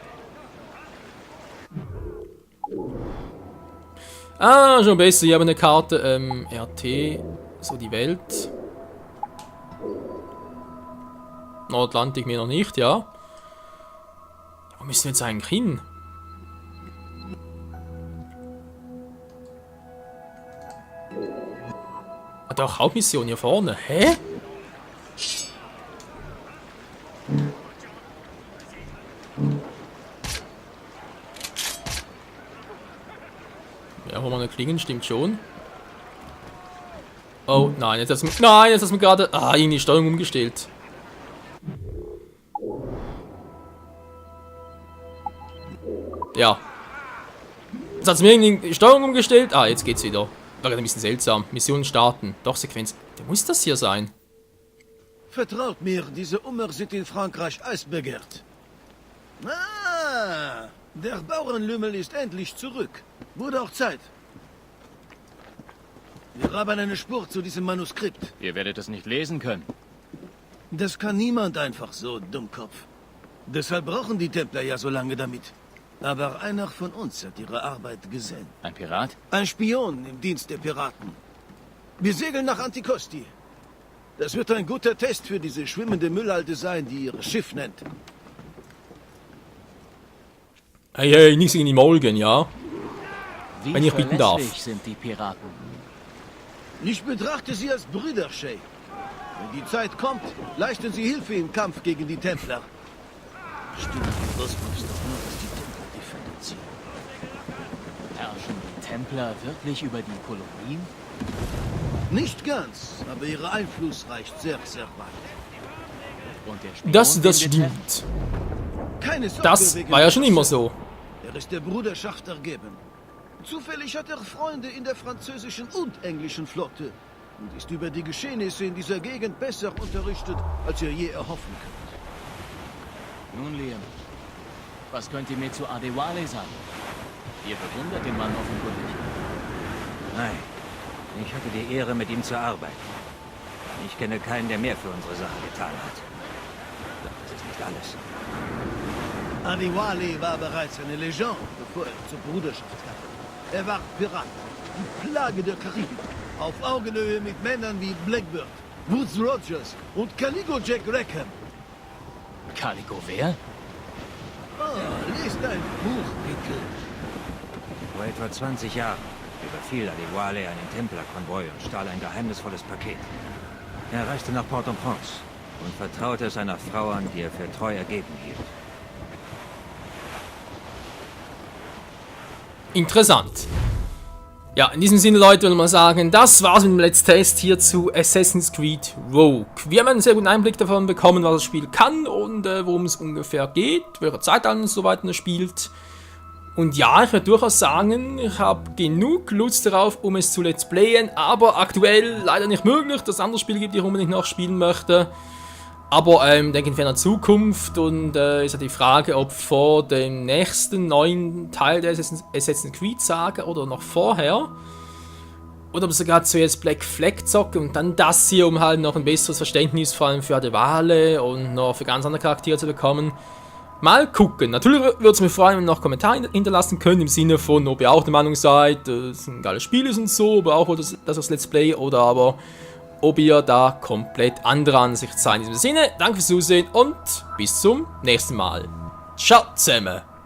Ah, schon besser. Ich habe eine Karte. RT. So die Welt. Nordatlantik mir noch nicht, ja. Wo müssen wir jetzt eigentlich hin? Ah, doch, Hauptmission hier vorne. Hä? Ja, wo man eine Klingen, stimmt schon. Oh, nein, jetzt hast du mir gerade irgendwie die Steuerung umgestellt. Ja. Jetzt hat es mir irgendwie die Steuerung umgestellt. Ah, jetzt geht's wieder. War gerade ein bisschen seltsam. Mission starten. Doch, Sequenz. Da muss das hier sein. Vertraut mir, diese Ummer sind in Frankreich eisbegehrt. Ah, der Bauernlümmel ist endlich zurück. Wurde auch Zeit. Wir haben eine Spur zu diesem Manuskript. Ihr werdet es nicht lesen können. Das kann niemand einfach so, Dummkopf. Deshalb brauchen die Templer ja so lange damit. Aber einer von uns hat ihre Arbeit gesehen. Ein Pirat? Ein Spion im Dienst der Piraten. Wir segeln nach Anticosti. Das wird ein guter Test für diese schwimmende Müllhalde sein, die ihr Schiff nennt. Hey, hey, nichts in die Molgen, ja? Wie wenn ich bitten darf. sind die Piraten? Ich betrachte sie als Brüder, Shay. Wenn die Zeit kommt, leisten sie Hilfe im Kampf gegen die Templer. Stimmt, du wusstest doch nur, dass die Templer die Fälle ziehen. Herrschen die Templer wirklich über die Kolonien? Nicht ganz, aber ihr Einfluss reicht sehr, sehr weit. Und der Spion, Das den wir stimmt. Keine Sorge Das wegen war ja schon Russe. immer so. Er ist der Bruderschaft ergeben. Zufällig hat er Freunde in der französischen und englischen Flotte und ist über die Geschehnisse in dieser Gegend besser unterrichtet, als ihr je erhoffen könnt. Nun, Liam, was könnt ihr mir zu Adewale sagen? Ihr bewundert den Mann offenkundig. Nein, ich hatte die Ehre, mit ihm zu arbeiten. Ich kenne keinen, der mehr für unsere Sache getan hat. Doch das ist nicht alles. Adewale war bereits eine Legende, bevor er zur Bruderschaft kam. Er war Pirat, die Plage der Karibik, auf Augenhöhe mit Männern wie Blackbird, Woods Rogers und Caligo Jack Rackham. Calico wer? Oh, lest ein Buch, Pickel. Vor etwa 20 Jahren überfiel Adewale einen Templerkonvoi und stahl ein geheimnisvolles Paket. Er reiste nach Port-au-Prince und vertraute es einer Frau an, die er für treu ergeben hielt. Interessant. Ja, in diesem Sinne, Leute, würde ich mal sagen, das war's mit dem Let's Test hier zu Assassin's Creed Rogue. Wir haben einen sehr guten Einblick davon bekommen, was das Spiel kann und worum es ungefähr geht, welche Zeit alles so weiter spielt. Und ja, ich würde durchaus sagen, ich habe genug Lust darauf, um es zu Let's Playen, aber aktuell leider nicht möglich, dass es andere Spiele gibt, die ich unbedingt noch spielen möchte. Aber denke in ferner Zukunft und ist ja die Frage, ob vor dem nächsten neuen Teil der Assassin's Creed Saga oder noch vorher, oder ob sogar zuerst Black Flag zocke und dann das hier, um halt noch ein besseres Verständnis vor allem für Adevale und noch für ganz andere Charaktere zu bekommen. Mal gucken. Natürlich würde es mich freuen, wenn ihr noch Kommentare hinterlassen könnt, im Sinne von, ob ihr auch der Meinung seid, dass es ein geiles Spiel ist und so, aber auch das Let's Play, oder aber ob ihr da komplett anderer Ansicht seid. In diesem Sinne, danke fürs Zusehen und bis zum nächsten Mal. Ciao zusammen!